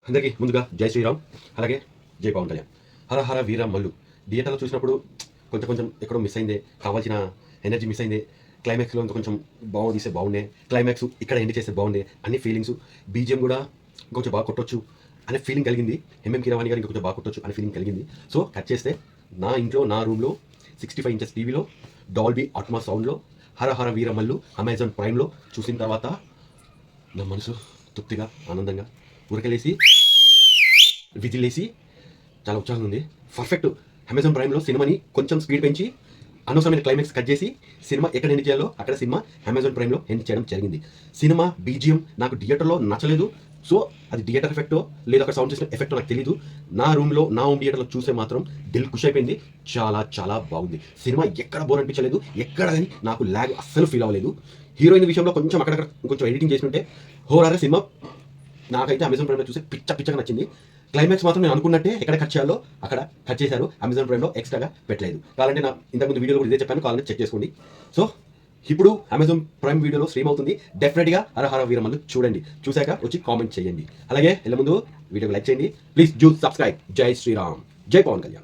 అందరికీ ముందుగా జై శ్రీరామ్, అలాగే జై పవన్ కళ్యాణ్. హర హర వీర మల్లు థియేటర్లో చూసినప్పుడు కొంచెం ఎక్కడో మిస్ అయిందే, కావాల్సిన ఎనర్జీ మిస్ అయిందే. క్లైమాక్స్లో ఇంకా కొంచెం తీస్తే బాగుండే, క్లైమాక్స్ ఇక్కడ ఎండ్ చేస్తే బాగుండే అన్ని ఫీలింగ్స్. బీజిఎం కూడా ఇంకొంచెం బాగా కొట్టొచ్చు అనే ఫీలింగ్ కలిగింది. ఎంఎం కీరవాణి గారు ఇంకొంచెం బాగా కొట్టొచ్చు అనే ఫీలింగ్ కలిగింది. సో కట్ చేస్తే నా ఇంట్లో నా రూమ్లో 65 ఇంచెస్ టీవీలో డాల్బీ అట్మాస్ సౌండ్లో హర హర వీర మల్లు అమెజాన్ ప్రైమ్లో చూసిన తర్వాత నా మనసు తృప్తిగా ఆనందంగా ఉరకలేసి విజిలేసి చాలా ఉత్సాహంగా ఉంది. పర్ఫెక్ట్. అమెజాన్ ప్రైమ్లో సినిమాని కొంచెం స్పీడ్ పెంచి అనవసరమైన క్లైమాక్స్ కట్ చేసి సినిమా ఎక్కడ ఎండ్ చేయాలో అక్కడ సినిమా అమెజాన్ ప్రైమ్లో ఎండ్ చేయడం జరిగింది. సినిమా బీజిఎం నాకు థియేటర్లో నచ్చలేదు. సో అది థియేటర్ ఎఫెక్టో లేదా అక్కడ సౌండ్ సిస్టమ్ ఎఫెక్టో నాకు తెలియదు. నా రూమ్లో నా హోమ్ థియేటర్లో చూసే మాత్రం దిల్ ఖుషి అయిపోయింది. చాలా చాలా బాగుంది సినిమా. ఎక్కడ బోర్ అనిపించలేదు, ఎక్కడ కానీ నాకు ల్యాగ్ అస్సలు ఫీల్ అవ్వలేదు. హీరోయిన్ విషయంలో కొంచెం అక్కడక్కడ కొంచెం ఎడిటింగ్ చేసినట్టే ఓవరాల్గా సినిమా నాకైతే అమెజాన్ ప్రైమ్లో చూసి పిచ్చగా నచ్చింది. క్లైమాక్స్ మాత్రం నేను అనుకున్నట్టే ఎక్కడ కట్ చేయాలో అక్కడ కట్ చేశారు. అమెజాన్ ప్రైమ్లో ఎక్స్ట్రాగా పెట్టలేదు. కావాలంటే నా ఇంతకుముందు వీడియోలో కూడా ఇదే చెప్పాను, కావాలంటే చెక్ చేసుకోండి. సో ఇప్పుడు అమెజాన్ ప్రైమ్ వీడియోలో స్ట్రీమ్ అవుతుంది. డెఫినెట్గా హర హర వీరమల్లు చూడండి. చూశాక వచ్చి కామెంట్ చేయండి. అలాగే వెళ్ళే ముందు వీడియోకి లైక్ చేయండి. Please do subscribe. జై శ్రీరామ్, జై పవన్ కళ్యాణ్.